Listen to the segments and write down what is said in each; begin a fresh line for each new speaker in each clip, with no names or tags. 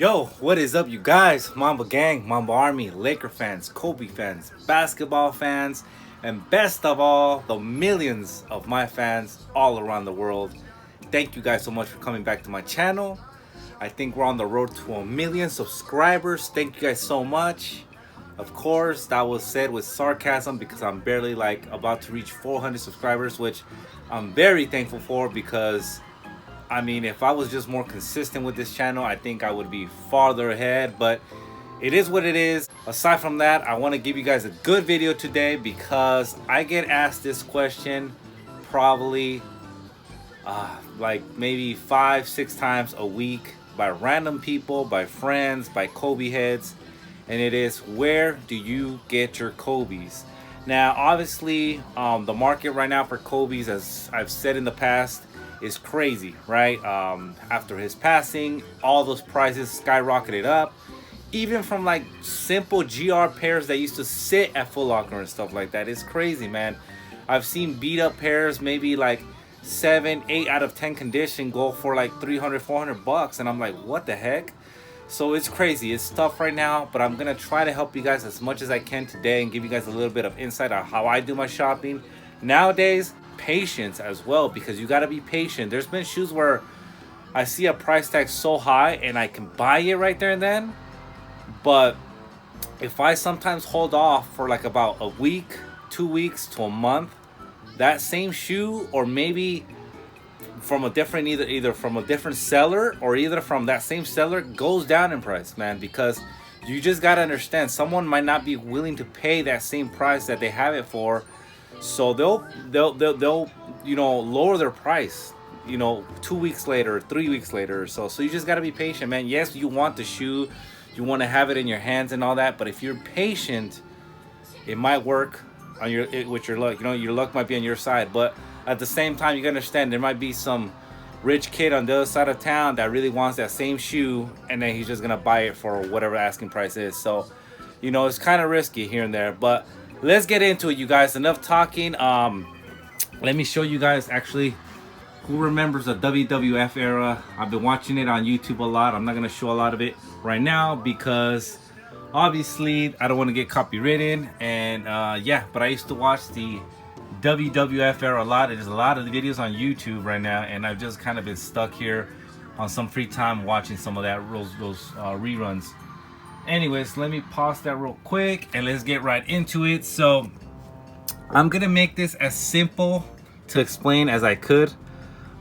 Yo, what is up, you guys? Mamba Gang, Mamba Army, Laker fans, Kobe fans, basketball fans, and best of all, the millions of my fans all around the world. Thank you guys so much for coming back to my channel. I think we're on the road to 1 million subscribers. Thank you guys so much. Of course, that was said with sarcasm because I'm barely about to reach 400 subscribers, which I'm very thankful for because I mean, if I was just more consistent with this channel, I think I would be farther ahead, but it is what it is. Aside from that, I want to give you guys a good video today because I get asked this question probably like maybe 5-6 times a week by random people, by friends, by Kobe heads, and it is, where do you get your Kobe's? Now, obviously, the market right now for Kobe's, as I've said in the past, is crazy, right? After his passing, all those prices skyrocketed up, even from like simple GR pairs that used to sit at Foot Locker and stuff like that. It's crazy, man. I've seen beat up pairs, maybe like 7-8 out of 10 condition, go for like 300-400 bucks, and I'm like, what the heck? So it's crazy. It's tough right now, but I'm gonna try to help you guys as much as I can today and give you guys a little bit of insight on how I do my shopping nowadays. Patience as well, because you got to be patient. There's been shoes where I see a price tag so high and I can buy it right there and then, but if I sometimes hold off for like about a week, 2 weeks to a month, that same shoe, or maybe from a different either from a different seller or either from that same seller, goes down in price, man. Because you just got to understand, someone might not be willing to pay that same price that they have it for. So they'll lower their price 2 weeks later, 3 weeks later or so. So you just got to be patient, man. Yes, you want the shoe, you want to have it in your hands and all that, but if you're patient, it might work on with your luck. Your luck might be on your side. But at the same time, you gotta understand, there might be some rich kid on the other side of town that really wants that same shoe, and then he's just gonna buy it for whatever asking price is. So it's kind of risky here and there, but let's get into it, you guys. Enough talking. Let me show you guys actually who remembers the WWF era. I've been watching it on YouTube a lot. I'm not gonna show a lot of it right now because obviously I don't want to get copywritten, and yeah, but I used to watch the WWF era a lot. There's a lot of the videos on YouTube right now, and I've just kind of been stuck here on some free time watching some of those reruns. Anyways, let me pause that real quick and let's get right into it. So I'm gonna make this as simple to explain as I could,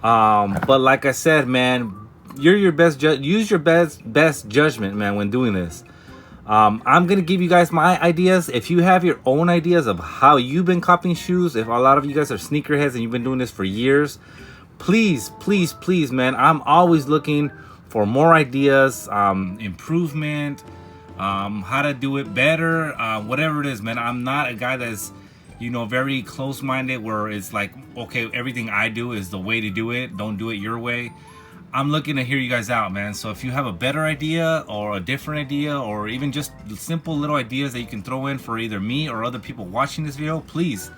but like I said, man, you're your best use your best judgment, man, when doing this. I'm gonna give you guys my ideas. If you have your own ideas of how you've been copying shoes, if a lot of you guys are sneakerheads and you've been doing this for years, please, man, I'm always looking for more ideas, improvement, how to do it better, whatever it is, man. I'm not a guy that's very close-minded where it's like, okay, everything I do is the way to do it, don't do it your way. I'm looking to hear you guys out, man. So if you have a better idea or a different idea, or even just simple little ideas that you can throw in for either me or other people watching this video, please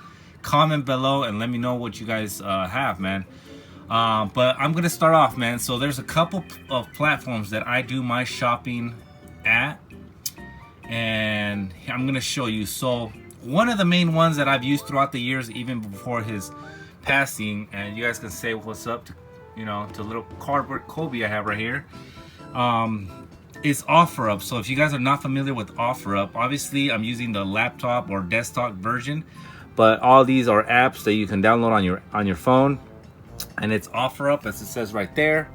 comment below and let me know what you guys have, man. But I'm gonna start off, man. So there's a couple of platforms that I do my shopping at, and I'm gonna show you. So one of the main ones that I've used throughout the years, even before his passing, and you guys can say what's up to to little cardboard Kobe I have right here, is OfferUp. So if you guys are not familiar with OfferUp, obviously I'm using the laptop or desktop version, but all these are apps that you can download on your phone, and it's OfferUp, as it says right there.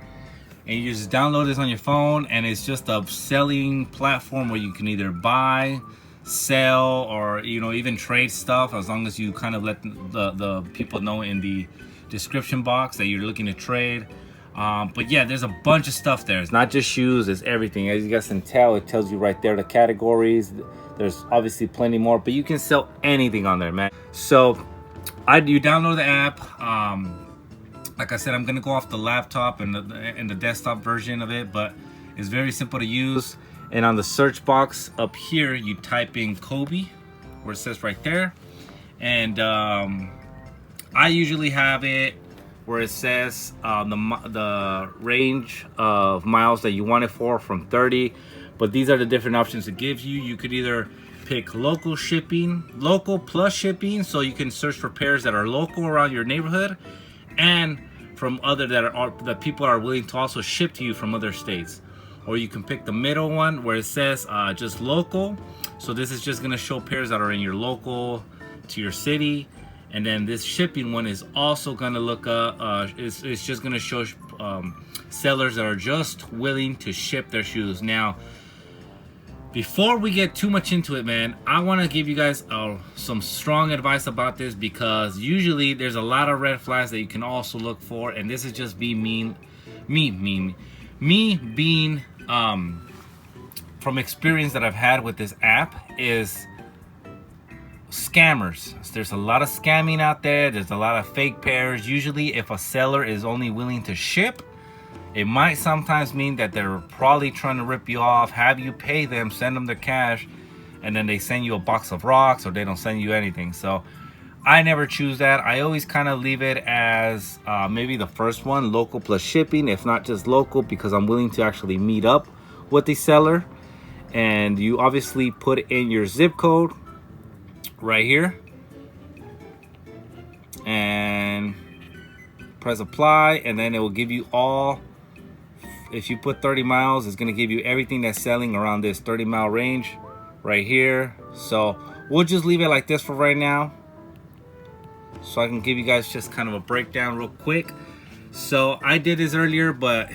And you just download this on your phone, and it's just a selling platform where you can either buy, sell, or even trade stuff, as long as you kind of let the people know in the description box that you're looking to trade. But yeah, there's a bunch of stuff there. It's not just shoes, it's everything. As you guys can tell, it tells you right there the categories. There's obviously plenty more, but you can sell anything on there, man. So you download the app. Like I said, I'm gonna go off the laptop and the desktop version of it, but it's very simple to use. And on the search box up here, you type in Kobe, where it says right there, and I usually have it where it says the range of miles that you want it for from 30. But these are the different options it gives you. You could either pick local shipping, local plus shipping, so you can search for pairs that are local around your neighborhood, and from other that people are willing to also ship to you from other states. Or you can pick the middle one where it says just local. So this is just gonna show pairs that are in your local to your city. And then this shipping one is also gonna look it's just gonna show sellers that are just willing to ship their shoes. Now, before we get too much into it, man, I want to give you guys some strong advice about this, because usually there's a lot of red flags that you can also look for, and this is just me being from experience that I've had with this app is scammers. There's a lot of scamming out there. There's a lot of fake pairs. Usually if a seller is only willing to ship, it might sometimes mean that they're probably trying to rip you off, have you pay them, send them their cash, and then they send you a box of rocks, or they don't send you anything. So I never choose that. I always kind of leave it as maybe the first one, local plus shipping, if not just local, because I'm willing to actually meet up with the seller. And you obviously put in your zip code right here and press apply, and then it will give you all. If you put 30 miles, it's going to give you everything that's selling around this 30-mile range right here. So we'll just leave it like this for right now, so I can give you guys just kind of a breakdown real quick. So I did this earlier, but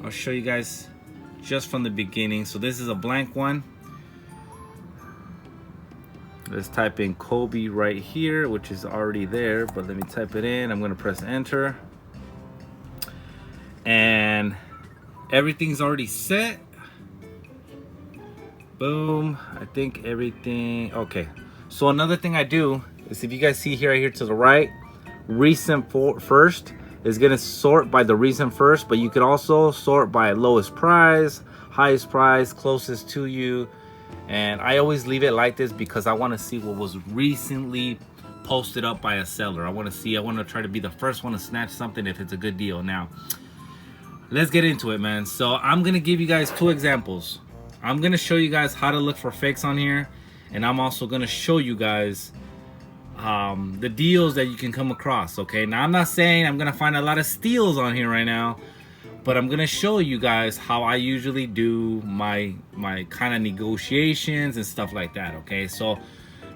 I'll show you guys just from the beginning. So this is a blank one. Let's type in Kobe right here, which is already there, but let me type it in. I'm going to press enter. And everything's already set. Boom. I think everything okay. So another thing I do is, if you guys see here, right here to the right, recent first is gonna sort by the recent first, but you can also sort by lowest price, highest price, closest to you. And I always leave it like this because I want to see what was recently posted up by a seller. I want to try to be the first one to snatch something if it's a good deal. Now let's get into it, man. So I'm gonna give you guys two examples. I'm gonna show you guys how to look for fakes on here, and I'm also gonna show you guys the deals that you can come across. Okay, now I'm not saying I'm gonna find a lot of steals on here right now, but I'm gonna show you guys how I usually do my kind of negotiations and stuff like that. Okay, so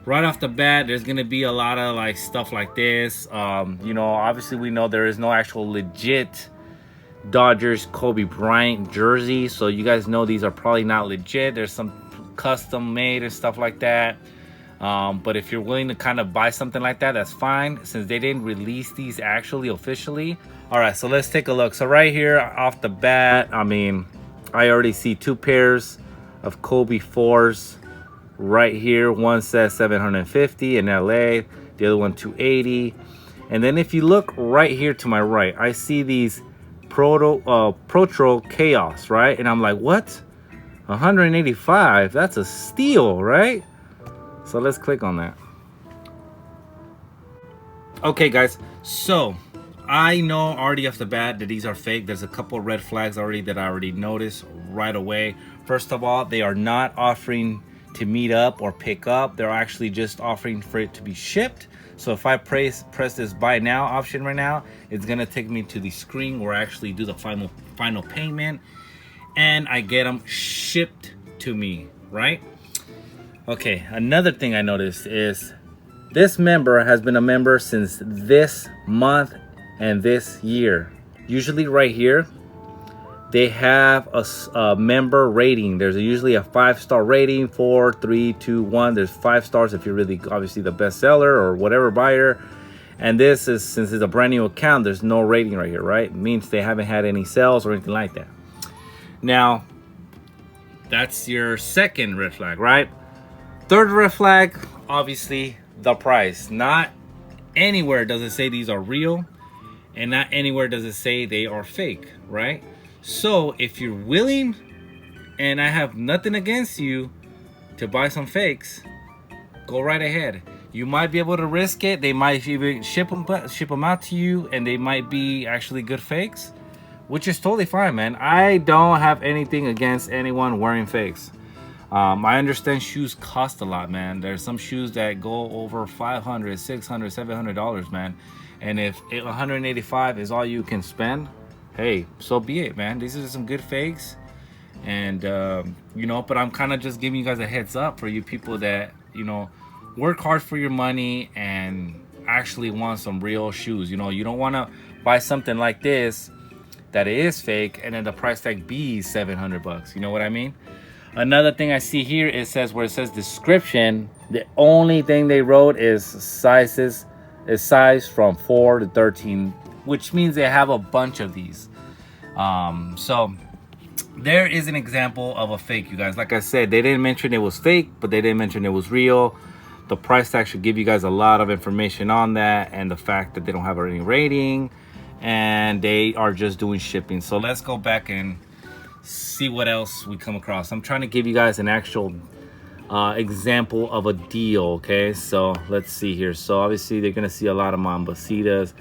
right off the bat, there's gonna be a lot of like stuff like this. You know, obviously we know there is no actual legit Dodgers Kobe Bryant jersey, so you guys know these are probably not legit. There's some custom made and stuff like that, but if you're willing to kind of buy something like that, that's fine, since they didn't release these actually officially. All right, so let's take a look. So right here off the bat, I mean, I already see two pairs of Kobe 4s right here. One says 750 in LA, the other one 280. And then if you look right here to my right, I see these Protro Chaos, right? And I'm like, what? 185? That's a steal, right? So let's click on that. Okay, guys, so I know already off the bat that these are fake. There's a couple red flags already that I already noticed right away. First of all, they are not offering to meet up or pick up. They're actually just offering for it to be shipped. So if I press this buy now option right now, it's gonna take me to the screen where I actually do the final payment, and I get them shipped to me, right? Okay, another thing I noticed is this member has been a member since this month and this year. Usually right here, they have a member rating. There's usually a 5-star rating, 4, 3, 2, 1. There's 5 stars if you're really obviously the best seller or whatever buyer. And this is, since it's a brand new account, there's no rating right here, right? It means they haven't had any sales or anything like that. Now, that's your second red flag, right? Third red flag, obviously the price. Not anywhere does it say these are real, and not anywhere does it say they are fake, right? So if you're willing, and I have nothing against you, to buy some fakes, go right ahead. You might be able to risk it. They might even ship them out to you, and they might be actually good fakes, which is totally fine, man. I don't have anything against anyone wearing fakes. I understand shoes cost a lot, man. There's some shoes that go over $500, $600, $700, man. And if $185 is all you can spend, hey, so be it, man. These are some good fakes. And, you know, but I'm kind of just giving you guys a heads up for you people that, you know, work hard for your money and actually want some real shoes. You know, you don't want to buy something like this that is fake and then the price tag be $700. You know what I mean? Another thing I see here, it says where it says description, the only thing they wrote is size from 4 to 13, which means they have a bunch of these. So there is an example of a fake, you guys. Like I said, they didn't mention it was fake, but they didn't mention it was real. The price tag should give you guys a lot of information on that, and the fact that they don't have any rating and they are just doing shipping. So let's go back and see what else we come across. I'm trying to give you guys an actual example of a deal. Okay, so let's see here. So obviously they're gonna see a lot of Mambacitas.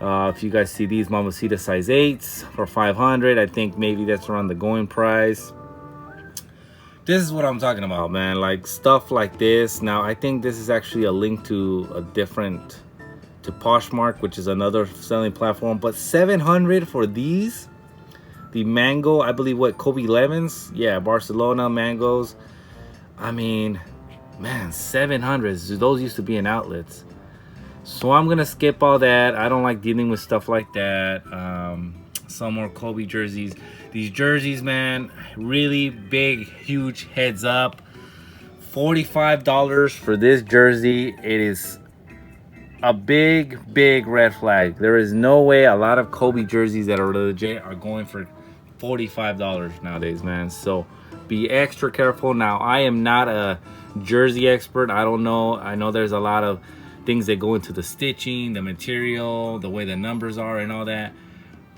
If you guys see these Mambacita size 8s for $500, I think maybe that's around the going price. This is what I'm talking about, man. Like stuff like this. Now I think this is actually a link to a different, to Poshmark, which is another selling platform. But $700 for these. The mango, I believe, what, Kobe 11s? Yeah, Barcelona mangoes. I mean, man, $700. Those used to be in outlets. So I'm gonna skip all that. I don't like dealing with stuff like that. Some more Kobe jerseys. These jerseys, man, really big, huge heads up. $45 for this jersey. It is a big red flag. There is no way a lot of Kobe jerseys that are legit are going for $45 nowadays, man. So be extra careful. Now, I am not a jersey expert. I don't know. I know there's a lot of things that go into the stitching, the material, the way the numbers are and all that.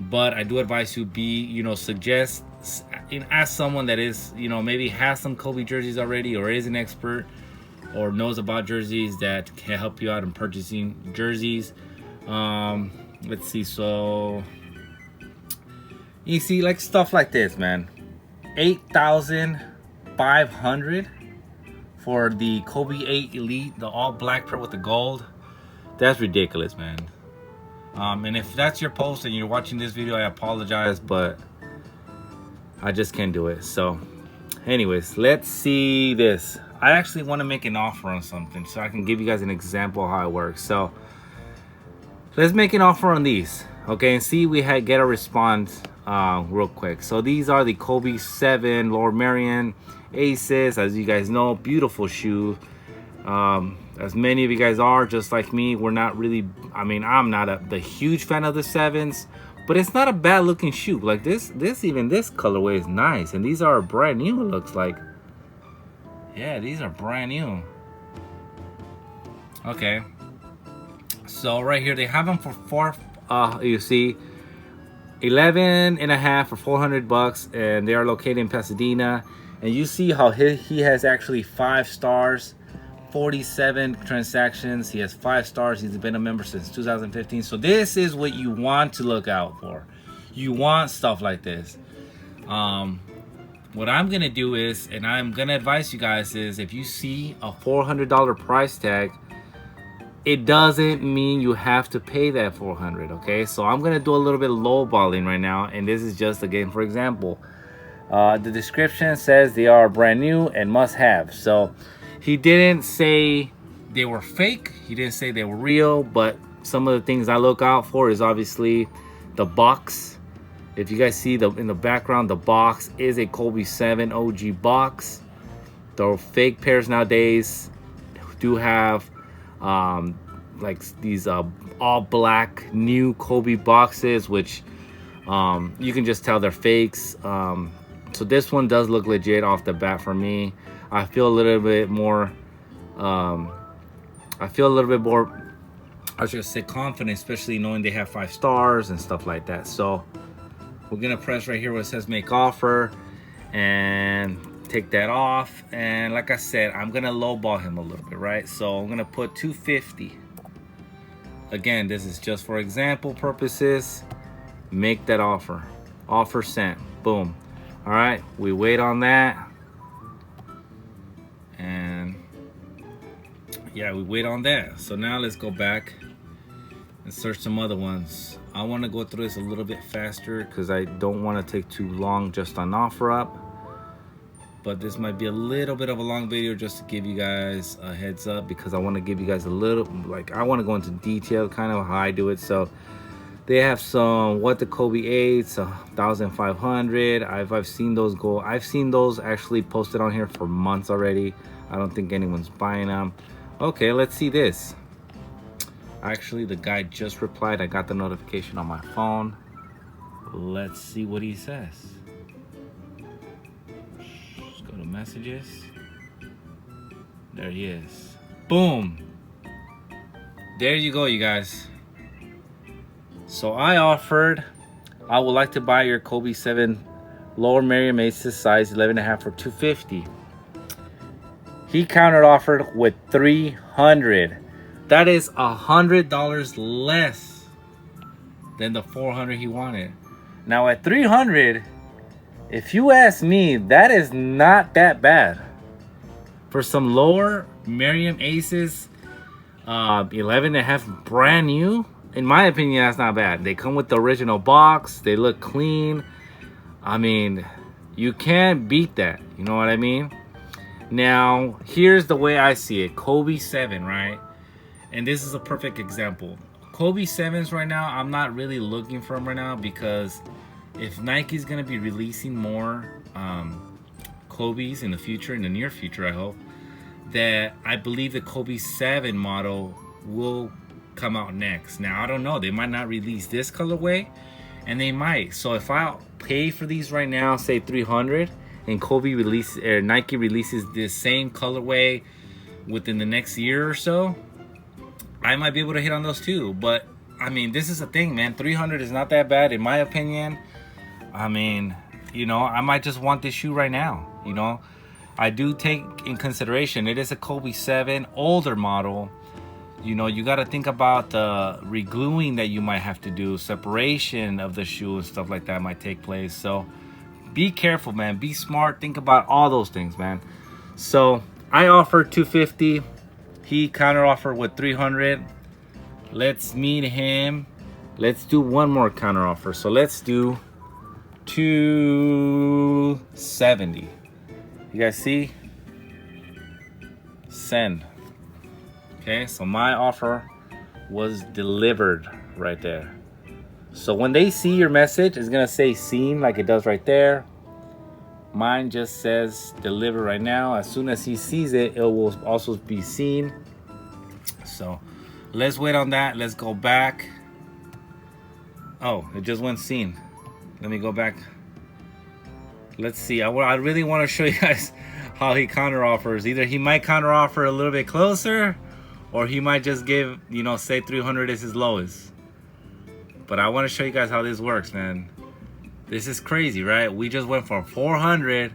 But I do advise you be, you know, ask someone that is, you know, maybe has some Kobe jerseys already or is an expert or knows about jerseys that can help you out in purchasing jerseys. Let's see. So you see, like stuff like this, man. $8,500 for the Kobe 8 Elite, the all black print with the gold. That's ridiculous, man. And if that's your post and you're watching this video, I apologize, but I just can't do it. So anyways, let's see this. I actually want to make an offer on something so I can give you guys an example of how it works. So let's make an offer on these, okay, and see we get a response real quick. So these are the Kobe 7 Lord Marion Aces. As you guys know, beautiful shoe. As many of you guys are, just like me, we're not really, I mean, I'm not the huge fan of the 7s, but it's not a bad looking shoe. Like this even this colorway is nice, and these are brand new, it looks like. Yeah, these are brand new. Okay, so right here they have them for you see 11.5 for $400, and they are located in Pasadena. And you see how he has actually 5 stars, 47 transactions. He has 5 stars. He's been a member since 2015. So this is what you want to look out for. You want stuff like this. What I'm gonna do is, and I'm gonna advise you guys, is if you see a $400 price tag, it doesn't mean you have to pay that $400. Okay, so I'm gonna do a little bit of lowballing right now, and this is just again for example. The description says they are brand new and must have. So he didn't say they were fake, he didn't say they were real, but some of the things I look out for is obviously the box. If you guys see in the background, the box is a Kobe 7 OG box. The fake pairs nowadays do have like these all black new Kobe boxes, which you can just tell they're fakes. So this one does look legit off the bat for me. I feel a little bit more I should say confident, especially knowing they have 5 stars and stuff like that. So we're gonna press right here where it says make offer and take that off, and like I said, I'm gonna lowball him a little bit, right? So I'm gonna put 250. Again, this is just for example purposes. Make that offer. Offer sent. Boom. All right, we wait on that, and yeah, we wait on that. So now let's go back and search some other ones. I want to go through this a little bit faster because I don't want to take too long just on OfferUp. But this might be a little bit of a long video just to give you guys a heads up, because I want to give you guys a little, like, I want to go into detail kind of how I do it. So they have some what the Kobe 8s, 1,500. I've seen those go. I've seen those actually posted on here for months already. I don't think anyone's buying them. Okay, let's see this. Actually, the guy just replied. I got the notification on my phone. Let's see what he says. Let's go to messages. There he is. Boom. There you go, you guys. So I offered, I would like to buy your Kobe 7 lower Merriam Aces size 11.5 for $250. He countered offered with $300. That is $100 less than the $400 he wanted. Now at $300, if you ask me, that is not that bad for some lower Merriam Aces 11.5 brand new. In my opinion, that's not bad. They come with the original box. They look clean. I mean, you can't beat that. You know what I mean? Now, here's the way I see it. Kobe 7, right? And this is a perfect example. Kobe 7s right now, I'm not really looking for them right now, because if Nike's going to be releasing more Kobe's in the future, in the near future, I hope, that I believe the Kobe 7 model will come out next. Now, I don't know. They might not release this colorway, and they might. So if I pay for these right now, say $300, and Kobe releases, or Nike releases this same colorway within the next year or so, I might be able to hit on those too. But I mean, this is the thing, man. $300 is not that bad in my opinion. I mean, you know, I might just want this shoe right now. You know, I do take in consideration it is a Kobe 7 older model. You know, you got to think about the regluing that you might have to do, separation of the shoe and stuff like that might take place. So be careful, man. Be smart. Think about all those things, man. So I offered $250. He counter offered with $300. Let's meet him. Let's do one more counter offer. So let's do $270. You guys see? Send. Okay, so my offer was delivered right there. So when they see your message, it's gonna say seen like it does right there. Mine just says deliver right now. As soon as he sees it, it will also be seen. So let's wait on that. Let's go back. Oh, it just went seen. Let me go back. Let's see. I really want to show you guys how he counter offers. Either he might counter offer a little bit closer, or he might just give, you know, say 300 is his lowest. But I want to show you guys how this works, man. This is crazy, right? We just went from 400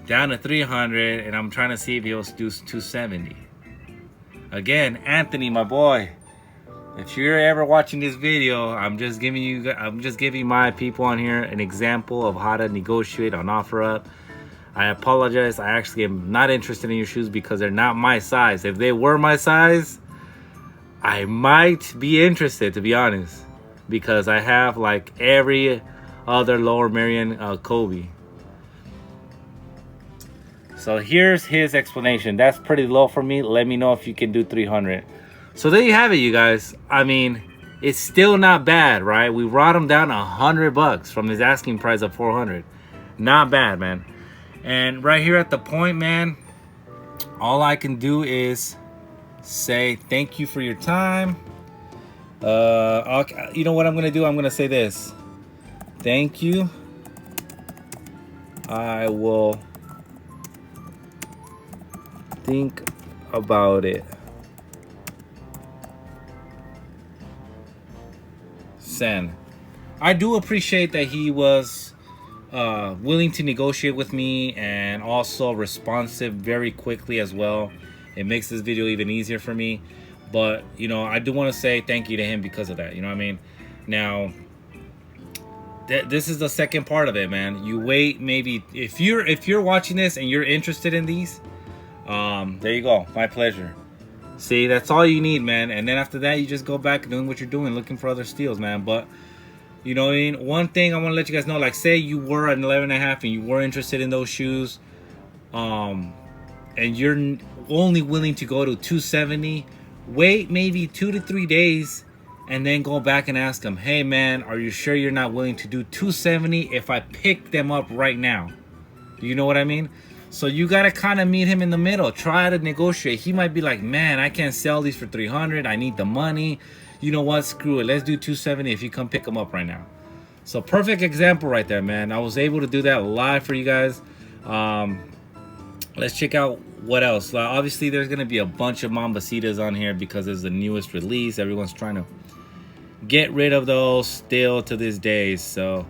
down to 300, and I'm trying to see if he'll do 270. Again, Anthony, my boy, if you're ever watching this video, I'm just giving my people on here an example of how to negotiate on OfferUp. I apologize. I actually am not interested in your shoes because they're not my size. If they were my size, I might be interested, to be honest, because I have like every other lower Marion Kobe. So here's his explanation. That's pretty low for me. Let me know if you can do 300. So there you have it, you guys. I mean, it's still not bad, right? We brought him down $100 from his asking price of 400. Not bad, man. And right here at the point, man, all I can do is say thank you for your time. You know what I'm gonna do? I'm gonna say this. Thank you. I will think about it. Send. I do appreciate that he was, willing to negotiate with me, and also responsive very quickly as well. It makes this video even easier for me. But you know, I do want to say thank you to him because of that. You know what I mean? Now, this is the second part of it, man. You wait, maybe if you're watching this and you're interested in these, there you go. My pleasure. See, that's all you need, man. And then after that, you just go back doing what you're doing, looking for other steals, man. But you know what I mean? One thing I want to let you guys know, like say you were at 11.5 and you were interested in those shoes, and you're only willing to go to 270, wait maybe 2 to 3 days and then go back and ask them, hey man, are you sure you're not willing to do 270 if I pick them up right now? You know what I mean? So you gotta kind of meet him in the middle, try to negotiate. He might be like, man, I can't sell these for 300, I need the money. You know what, screw it, let's do 270 if you come pick them up right now. So perfect example right there, man. I was able to do that live for you guys. Let's check out what else. Obviously there's gonna be a bunch of Mambacitas on here because it's the newest release. Everyone's trying to get rid of those still to this day. So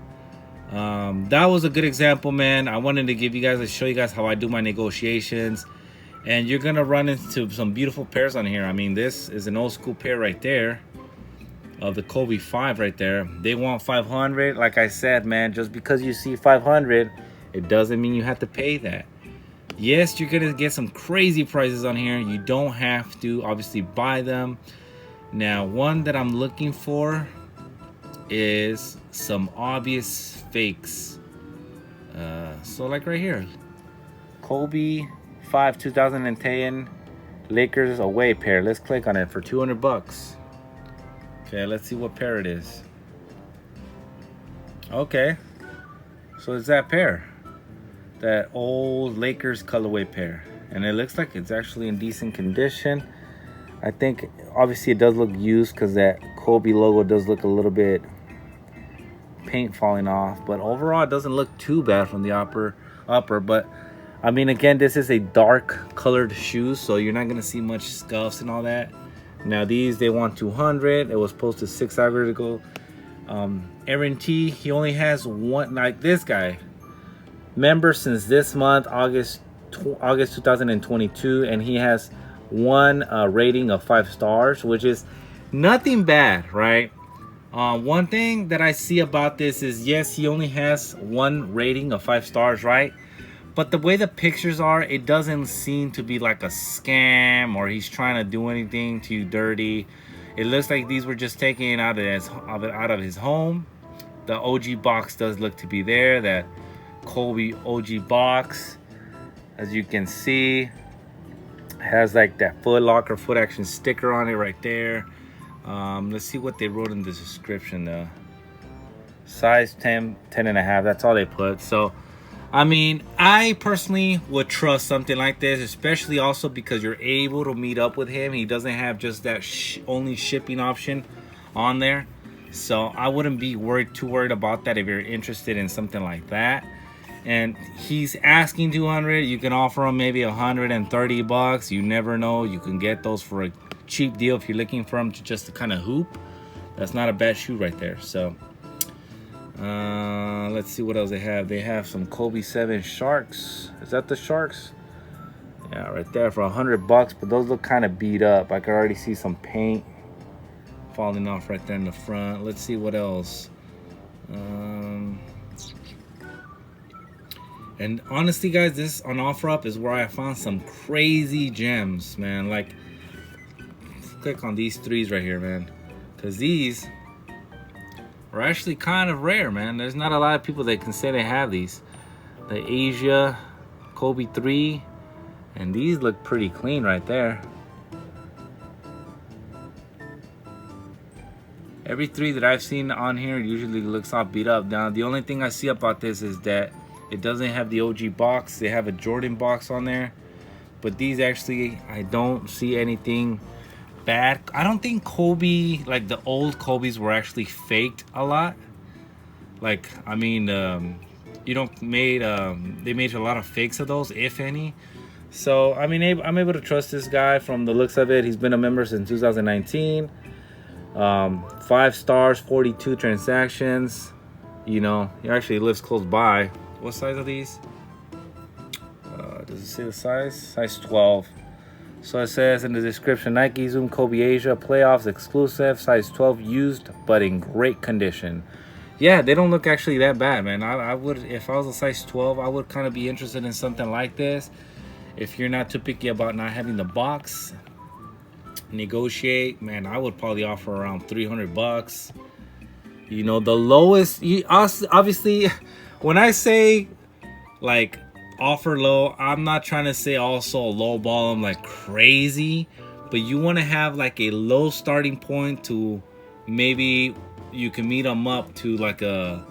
that was a good example, man. I wanted to give you guys, show you guys how I do my negotiations. And you're gonna run into some beautiful pairs on here. I mean, this is an old school pair right there of the Kobe 5 right there. They want 500. Like I said, man, just because you see 500, it doesn't mean you have to pay that. Yes, you're gonna get some crazy prices on here. You don't have to obviously buy them. Now, one that I'm looking for is some obvious fakes. So like right here, Kobe 5 2010 Lakers away pair. Let's click on it for 200 bucks. Okay, let's see what pair it is. Okay, so it's that pair, that old Lakers colorway pair, and it looks like it's actually in decent condition. I think obviously it does look used because that Kobe logo does look a little bit paint falling off, but overall it doesn't look too bad from the upper. But I mean, again, this is a dark colored shoe, so you're not gonna see much scuffs and all that. Now these, they want 200. It was posted 6 hours ago. Aaron T, he only has one, like this guy, member since this month, August 2022, and he has one rating of 5 stars, which is nothing bad, right? One thing that I see about this is, yes, he only has one rating of 5 stars, right? But the way the pictures are, it doesn't seem to be like a scam or he's trying to do anything to you dirty. It looks like these were just taken out of his home. The OG box does look to be there, that Kobe OG box, as you can see, has like that Foot Locker foot action sticker on it right there. Let's see what they wrote in the description though. Size 10 and a half, that's all they put. So I mean, I personally would trust something like this, especially also because you're able to meet up with him. He doesn't have just that only shipping option on there. So I wouldn't be too worried about that if you're interested in something like that. And he's asking 200. You can offer him maybe 130 bucks. You never know. You can get those for a cheap deal if you're looking for them just to kind of hoop. That's not a bad shoe right there. So let's see what else they have. They have some Kobe 7 Sharks. Is that the Sharks? Yeah, right there for 100 bucks. But those look kind of beat up. I can already see some paint falling off right there in the front. Let's see what else. And honestly, guys, this on OfferUp is where I found some crazy gems, man. Like, click on these threes right here, man, because these are actually kind of rare, man. There's not a lot of people that can say they have these. The Asia Kobe 3, and these look pretty clean right there. Every 3 that I've seen on here usually looks all beat up. Now, the only thing I see about this is that it doesn't have the OG box. They have a Jordan box on there. But these actually, I don't see anything bad. I don't think Kobe, like the old Kobe's were actually faked a lot. Like, I mean, they made a lot of fakes of those, if any. So, I mean, I'm able to trust this guy from the looks of it. He's been a member since 2019. 5 stars, 42 transactions. You know, he actually lives close by. What size are these? Does it say the size? Size 12. So it says in the description, Nike Zoom Kobe Asia playoffs exclusive, size 12 used, but in great condition. Yeah, they don't look actually that bad, man. I would, if I was a size 12, I would kind of be interested in something like this. If you're not too picky about not having the box, negotiate, man, I would probably offer around 300 bucks. You know, the lowest, obviously, when I say like offer low, I'm not trying to say also low ball them like crazy, but you want to have like a low starting point to maybe you can meet them up to like a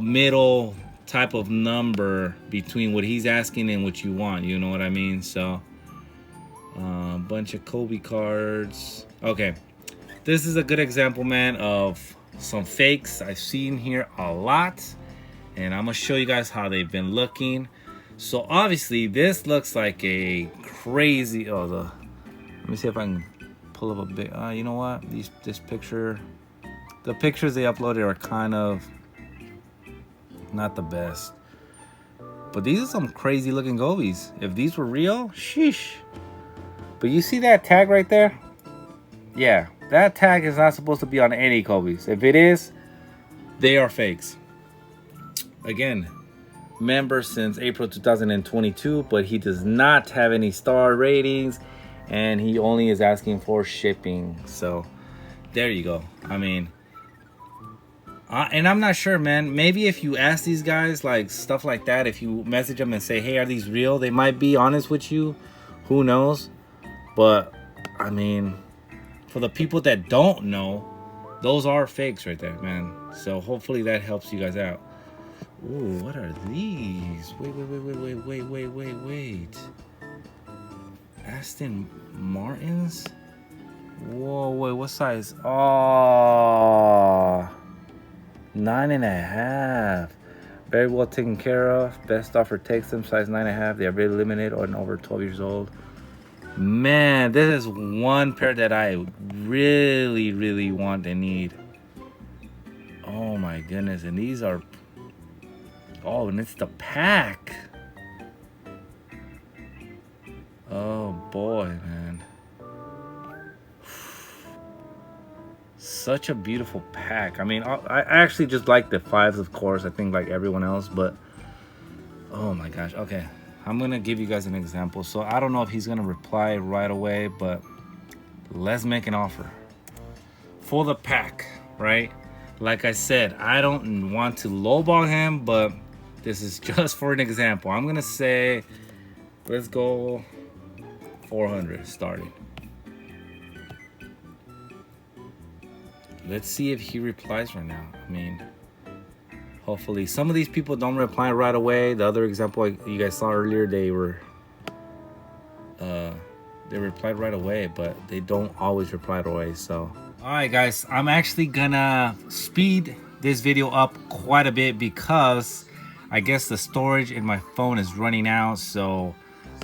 middle type of number between what he's asking and what you want, you know what I mean? So bunch of Kobe cards. Okay, this is a good example, man, of some fakes I've seen here a lot, and I'm gonna show you guys how they've been looking. So obviously this looks like a crazy, let me see if I can pull up a bit. You know what, this picture, the pictures they uploaded are kind of not the best, but these are some crazy looking Kobe's. If these were real, sheesh. But you see that tag right there? Yeah, that tag is not supposed to be on any Kobe's. If it is, they are fakes. Again, member since April 2022, but he does not have any star ratings, and he only is asking for shipping. So there you go. I mean, and I'm not sure, man. Maybe if you ask these guys like stuff like that, if you message them and say, hey, are these real? They might be honest with you. Who knows? But I mean, for the people that don't know, those are fakes right there, man. So hopefully that helps you guys out. Ooh, what are these? Wait. Aston Martins? Whoa, wait, what size? Oh, 9.5. Very well taken care of. Best offer takes them, size 9.5. They are very limited or over 12 years old. Man, this is one pair that I really want and need. Oh my goodness, and these are, oh, and it's the pack. Oh boy, man. Such a beautiful pack. I mean, I actually just like the 5s, of course. I think like everyone else, but oh my gosh. Okay, I'm gonna give you guys an example. So I don't know if he's gonna reply right away, but let's make an offer for the pack, right? Like I said, I don't want to lowball him, but this is just for an example. I'm gonna say, let's go 400 starting. Let's see if he replies right now. I mean, hopefully. Some of these people don't reply right away. The other example you guys saw earlier, they replied right away, but they don't always reply right away. So all right, guys, I'm actually gonna speed this video up quite a bit because I guess the storage in my phone is running out. So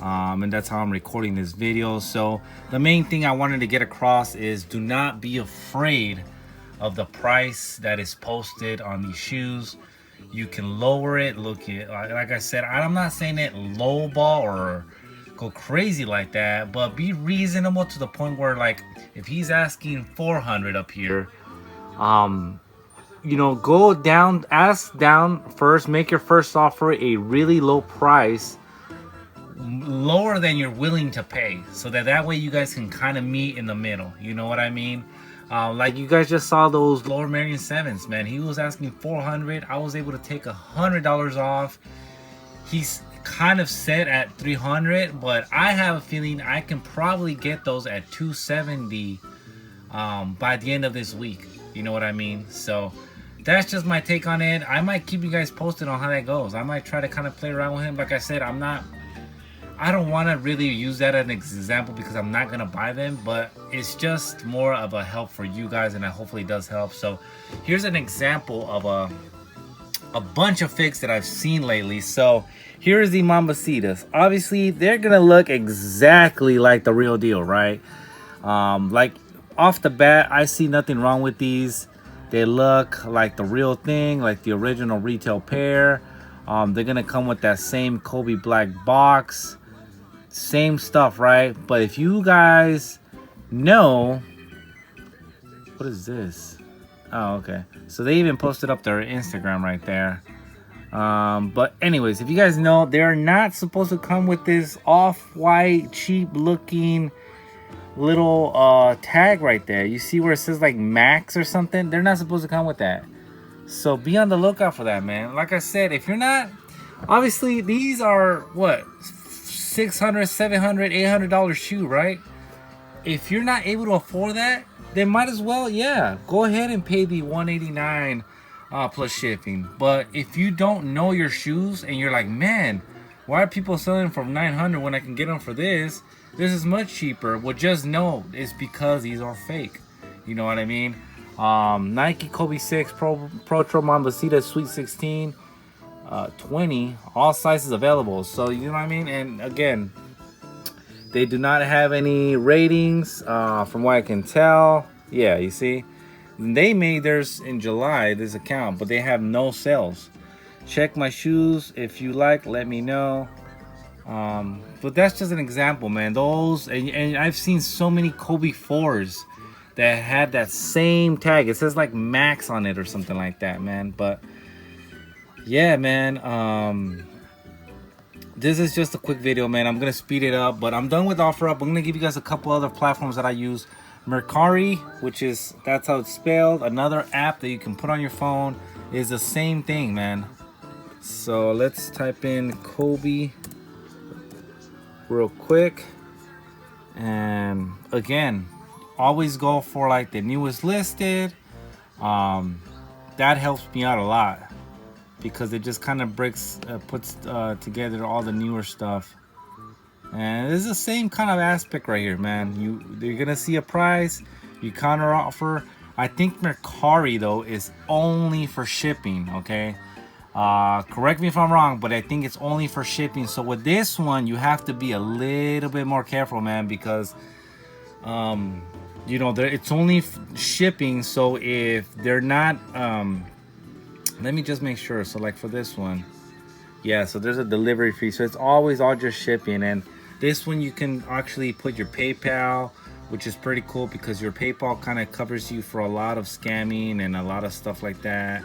and that's how I'm recording this video. So the main thing I wanted to get across is do not be afraid of the price that is posted on these shoes. You can lower it. Look at, like I said, I'm not saying it lowball or go crazy like that, but be reasonable to the point where, like, if he's asking 400 up here, you know, go down, ask down first, make your first offer a really low price, lower than you're willing to pay, so that way you guys can kind of meet in the middle. You know what I mean? Like you guys just saw those Lower Marion 7s, man. He was asking 400. I was able to take $100 off. He's kind of set at 300, but I have a feeling I can probably get those at 270 by the end of this week. You know what I mean? So that's just my take on it. I might keep you guys posted on how that goes. I might try to kind of play around with him. Like I said, I don't want to really use that as an example because I'm not going to buy them, but it's just more of a help for you guys, and it hopefully does help. So here's an example of a bunch of fakes that I've seen lately. So here is the Mambakicksla. Obviously, they're going to look exactly like the real deal, right? Like off the bat, I see nothing wrong with these. They look like the real thing, like the original retail pair. They're gonna come with that same Kobe black box, same stuff, right? But if you guys know, what is this? Oh, okay. So they even posted up their Instagram right there. But anyways, if you guys know, they're not supposed to come with this off-white, cheap-looking little tag right there. You see where it says like Max or something? They're not supposed to come with that. So be on the lookout for that, man. Like I said, if you're not, obviously these are what, $600, $700, $800 shoe, right? If you're not able to afford that, then might as well, yeah, go ahead and pay the $189 plus shipping. But if you don't know your shoes and you're like, man, why are people selling for $900 when I can get them for this? This is much cheaper. Well, just know it's because these are fake. You know what I mean? Nike Kobe 6 Pro Mambakicks Sweet 16 20, all sizes available. So you know what I mean? And again, they do not have any ratings from what I can tell. Yeah, you see, they made theirs in July, this account, but they have no sales. Check my shoes if you like, let me know. But that's just an example, man. Those, and I've seen so many Kobe 4s that had that same tag. It says like Max on it or something like that, man. But yeah, man, this is just a quick video, man. I'm gonna speed it up, but I'm done with OfferUp. I'm gonna give you guys a couple other platforms that I use. Mercari, which is, that's how it's spelled. Another app that you can put on your phone, is the same thing, man. So let's type in Kobe real quick. And again, always go for like the newest listed. That helps me out a lot because it just kind of puts together all the newer stuff. And it's the same kind of aspect right here, man. You're gonna see a price, you counter offer. I think Mercari though is only for shipping, okay? Correct me if I'm wrong, but I think it's only for shipping. So with this one, you have to be a little bit more careful, man, because you know, it's only shipping. So if they're not, let me just make sure. So like for this one, yeah, so there's a delivery fee, so it's always all just shipping. And this one you can actually put your PayPal, which is pretty cool because your PayPal kind of covers you for a lot of scamming and a lot of stuff like that.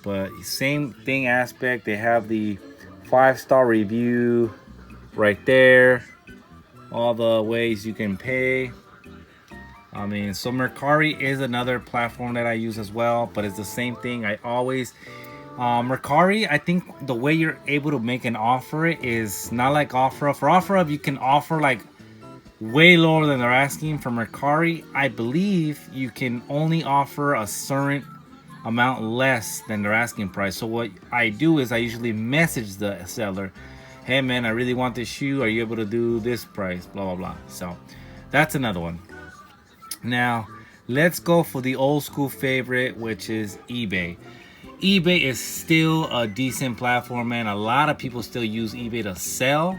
But same thing aspect, they have the 5-star review right there, all the ways you can pay. I mean, so Mercari is another platform that I use as well, but it's the same thing. I always Mercari, I think the way you're able to make an offer is not like OfferUp. For OfferUp, you can offer like way lower than they're asking. For Mercari, I believe you can only offer a certain amount less than their asking price. So what I do is I usually message the seller, hey man, I really want this shoe, are you able to do this price, blah blah blah. So that's another one. Now let's go for the old school favorite, which is eBay. eBay is still a decent platform, man. A lot of people still use eBay to sell.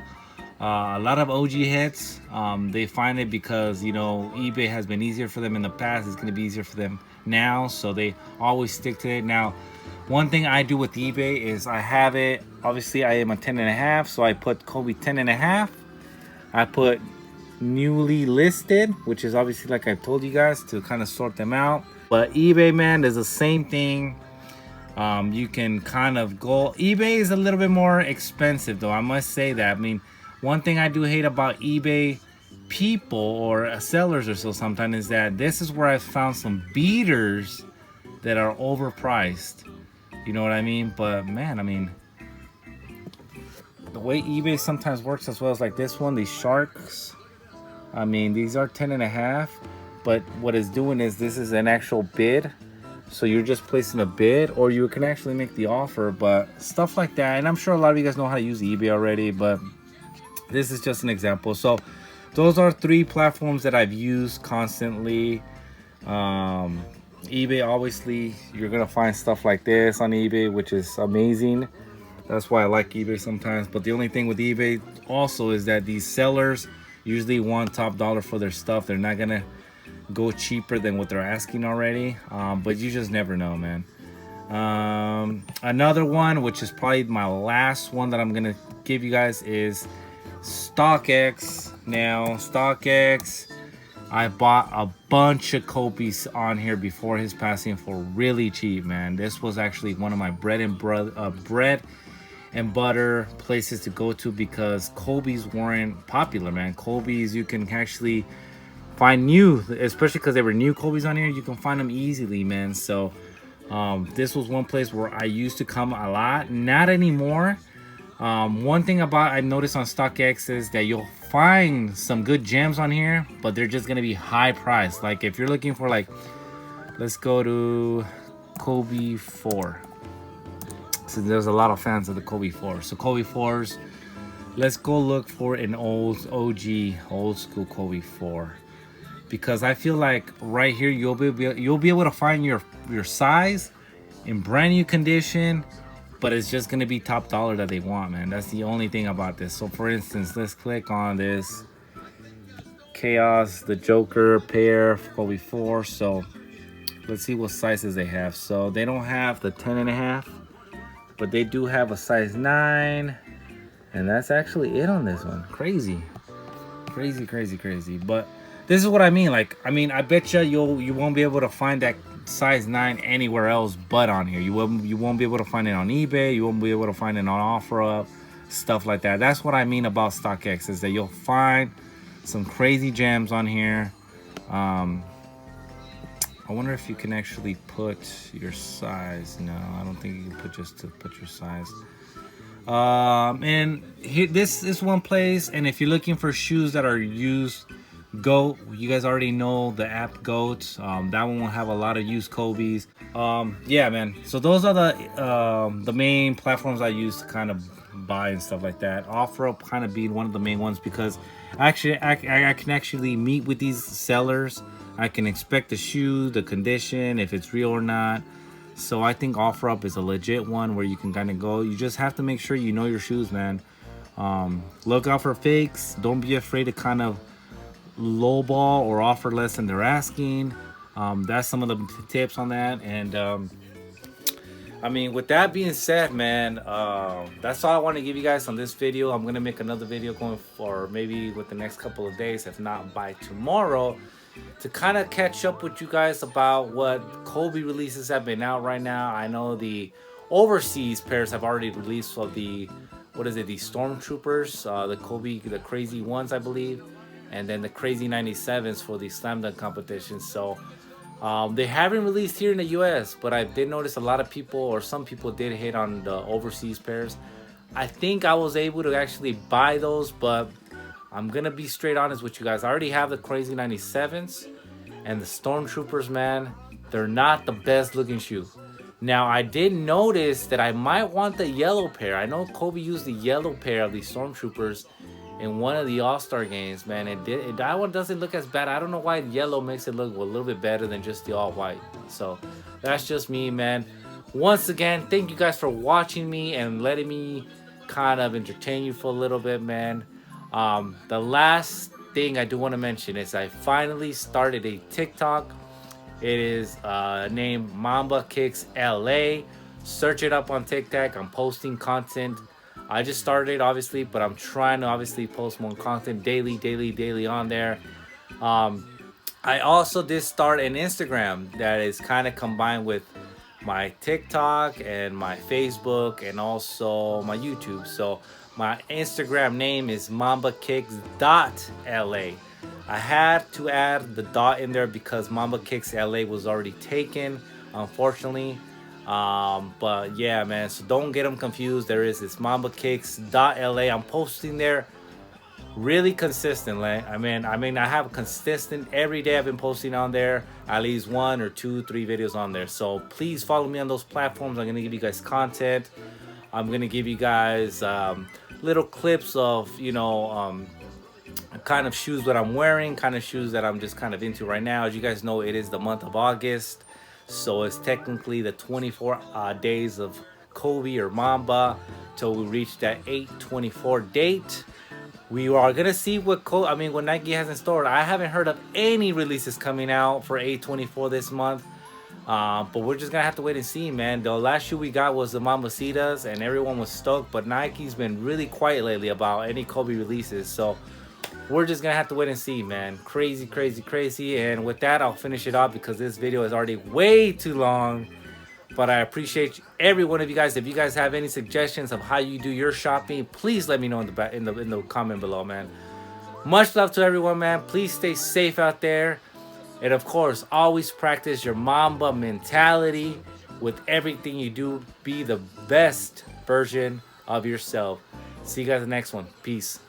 A lot of OG heads, they find it because, you know, eBay has been easier for them in the past. It's going to be easier for them now, so they always stick to it. Now, one thing I do with eBay is I have it, obviously I am a 10.5, so I put Kobe 10.5. I put newly listed, which is obviously like I told you guys to kind of sort them out. But eBay, man, there's the same thing. You can kind of go, eBay is a little bit more expensive though, I must say that. I mean, one thing I do hate about eBay people or sellers or so sometimes is that this is where I've found some beaters that are overpriced. You know what I mean? But man, I mean, the way eBay sometimes works as well as like this one, these sharks. I mean, these are 10.5, but what it's doing is this is an actual bid. So you're just placing a bid, or you can actually make the offer, but stuff like that. And I'm sure a lot of you guys know how to use eBay already, but this is just an example. So those are 3 platforms that I've used constantly. eBay, obviously, you're gonna find stuff like this on eBay, which is amazing. That's why I like eBay sometimes. But the only thing with eBay also is that these sellers usually want top dollar for their stuff. They're not gonna go cheaper than what they're asking already. But you just never know, man. Another one, which is probably my last one that I'm gonna give you guys, is StockX. Now, StockX, I bought a bunch of Kobe's on here before his passing for really cheap, man. This was actually one of my bread and butter places to go to, because Kobe's weren't popular, man. Kobe's, you can actually find new, especially because they were new Kobe's on here. You can find them easily, man. So this was one place where I used to come a lot. Not anymore. One thing about I noticed on StockX is that you'll find some good gems on here, but they're just gonna be high priced. Like if you're looking for, like, let's go to Kobe 4. So there's a lot of fans of the Kobe 4. So Kobe 4s, let's go look for an old school Kobe 4, because I feel like right here you'll be able to find your size in brand new condition, but it's just gonna be top dollar that they want, man. That's the only thing about this. So for instance, let's click on this Chaos, the Joker pair for Kobe 4. So let's see what sizes they have. So they don't have the 10.5, but they do have a size 9, and that's actually it on this one. Crazy. But this is what I mean. Like, I mean, I bet you won't be able to find that size 9 anywhere else but on here. You won't be able to find it on eBay. You won't be able to find it on OfferUp, stuff like that. That's what I mean about StockX, is that you'll find some crazy gems on here. I wonder if you can actually put your size. No, I don't think you can put your size. And here, this is one place. And if you're looking for shoes that are used, GOAT, you guys already know the app GOAT. That one will have a lot of used Kobe's. Yeah, man. So those are the main platforms I use to kind of buy and stuff like that. OfferUp kind of being one of the main ones, because actually I can actually meet with these sellers. I can inspect the shoe, the condition, if it's real or not. So I think OfferUp is a legit one where you can kind of go. You just have to make sure you know your shoes, man. Look out for fakes. Don't be afraid to kind of lowball or offer less than they're asking. That's some of the tips on that. And I mean, with that being said, man, that's all I want to give you guys on this video. I'm gonna make another video going for maybe with the next couple of days, if not by tomorrow, to kind of catch up with you guys about what Kobe releases have been out right now. I know the overseas pairs have already released of the, what is it, the Stormtroopers, the Kobe, the crazy ones, I believe, and then the crazy 97s for the slam dunk competition. So they haven't released here in the US, but I did notice a lot of people, or some people did hit on the overseas pairs. I think I was able to actually buy those, but I'm gonna be straight honest with you guys. I already have the crazy 97s, and the Stormtroopers, man, they're not the best looking shoe. Now, I did notice that I might want the yellow pair. I know Kobe used the yellow pair of the Stormtroopers in one of the All-Star games, man. That one doesn't look as bad. I don't know why yellow makes it look a little bit better than just the all-white. So that's just me, man. Once again, thank you guys for watching me and letting me kind of entertain you for a little bit, man. The last thing I do want to mention is I finally started a TikTok. It is named Mambakicks.LA. Search it up on TikTok. I'm posting content. I just started it, obviously, but I'm trying to obviously post more content daily on there. I also did start an Instagram that is kind of combined with my TikTok and my Facebook and also my YouTube. So my Instagram name is Mambakicks.LA. I had to add the dot in there because Mambakicksla was already taken, unfortunately. But yeah, man, so don't get them confused. It's Mambakicks.LA. I'm posting there really consistently. I mean, I have consistent every day. I've been posting on there at least 1 or 2, 3 videos on there. So please follow me on those platforms. I'm gonna give you guys content. I'm gonna give you guys little clips of, you know, kind of shoes that I'm wearing, kind of shoes that I'm just kind of into right now. As you guys know, it is the month of August, so it's technically the 24 days of Kobe or Mamba till we reach that 8/24 date. We are gonna see what Nike has in store. I haven't heard of any releases coming out for A24 this month. But we're just gonna have to wait and see, man. The last shoe we got was the Mambacitas, and everyone was stoked. But Nike's been really quiet lately about any Kobe releases, so we're just gonna have to wait and see, man. Crazy, crazy, crazy. And with that, I'll finish it off because this video is already way too long. But I appreciate every one of you guys. If you guys have any suggestions of how you do your shopping, please let me know in the comment below, man. Much love to everyone, man. Please stay safe out there. And of course, always practice your Mamba mentality with everything you do. Be the best version of yourself. See you guys in the next one. Peace.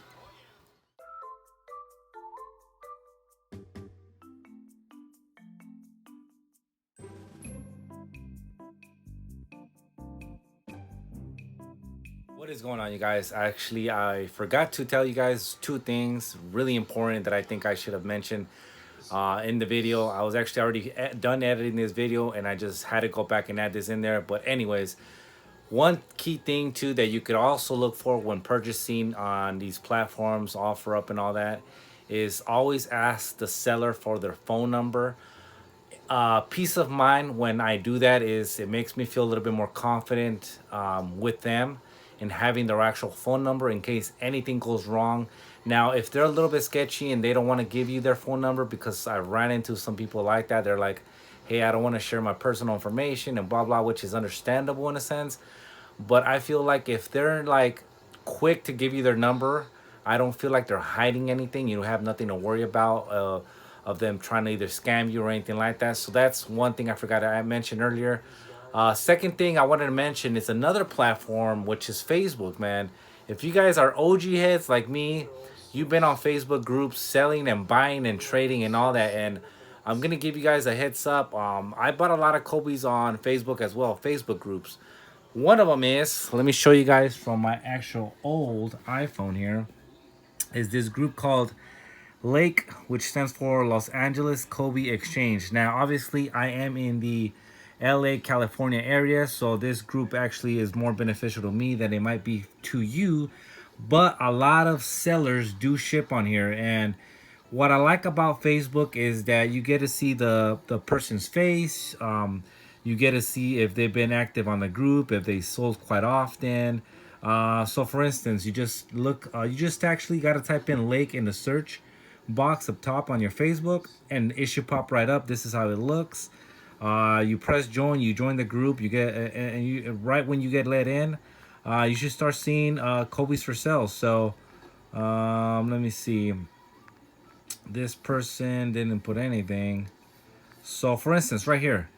What is going on, you guys? Actually, I forgot to tell you guys two things really important that I think I should have mentioned in the video. I was actually already done editing this video, and I just had to go back and add this in there. But anyways, one key thing too that you could also look for when purchasing on these platforms, OfferUp and all that, is always ask the seller for their phone number. Peace of mind when I do that is it makes me feel a little bit more confident with them and having their actual phone number in case anything goes wrong. Now, if they're a little bit sketchy and they don't want to give you their phone number, because I ran into some people like that, they're like, hey, I don't want to share my personal information and blah, blah, which is understandable in a sense. But I feel like if they're like quick to give you their number, I don't feel like they're hiding anything. You have nothing to worry about of them trying to either scam you or anything like that. So that's one thing I forgot I mentioned earlier. Second thing I wanted to mention is another platform, which is Facebook, man. If you guys are OG heads like me, you've been on Facebook groups selling and buying and trading and all that. And I'm going to give you guys a heads up. I bought a lot of Kobe's on Facebook as well, Facebook groups. One of them is, let me show you guys from my actual old iPhone here, is this group called Lake, which stands for Los Angeles Kobe Exchange. Now, obviously, I am in the LA, California area, so this group actually is more beneficial to me than it might be to you. But a lot of sellers do ship on here, and what I like about Facebook is that you get to see the person's face. You get to see if they've been active on the group, if they sold quite often. So for instance, you just look, you just actually got to type in Lake in the search box up top on your Facebook, and it should pop right up. This is how it looks. You press join, you join the group, you get, and you right when you get let in, you should start seeing Kobe's for sale. So let me see. This person didn't put anything. So for instance, right here,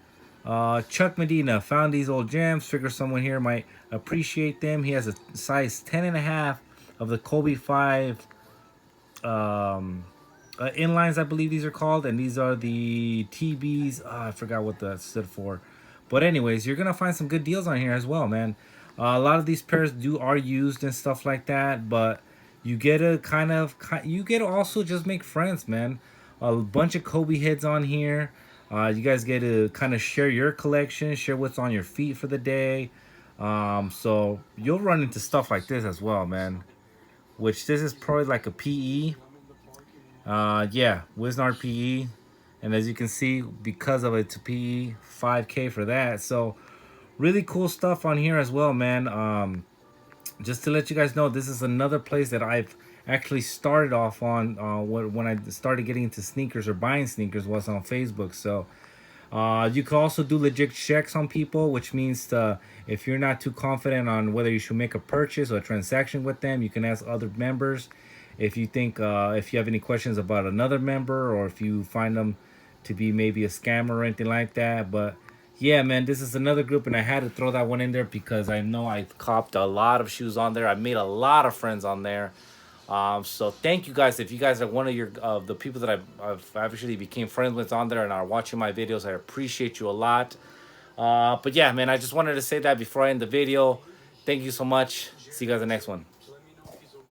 Chuck Medina found these old gems. Figure someone here might appreciate them. He has a size 10.5 of the Kobe 5 inlines, I believe these are called, and these are the TBs. I forgot what that stood for, but anyways, you're gonna find some good deals on here as well, man. A lot of these pairs are used and stuff like that, but you get to you get to also just make friends, man. A bunch of Kobe heads on here. You guys get to kind of share your collection, share what's on your feet for the day. So you'll run into stuff like this as well, man. Which this is probably like a PE. Yeah, Wisnar PE. And as you can see, because of it's a PE, 5K for that. So really cool stuff on here as well, man. Just to let you guys know, this is another place that I've actually started off on when I started getting into sneakers or buying sneakers was on Facebook. So you can also do legit checks on people, which means if you're not too confident on whether you should make a purchase or a transaction with them, you can ask other members. If you think if you have any questions about another member, or if you find them to be maybe a scammer or anything like that. But yeah, man, this is another group, and I had to throw that one in there because I know I copped a lot of shoes on there. I made a lot of friends on there. So thank you guys. If you guys are one of the people that I've actually became friends with on there and are watching my videos, I appreciate you a lot. But yeah, man, I just wanted to say that before I end the video. Thank you so much. See you guys in the next one.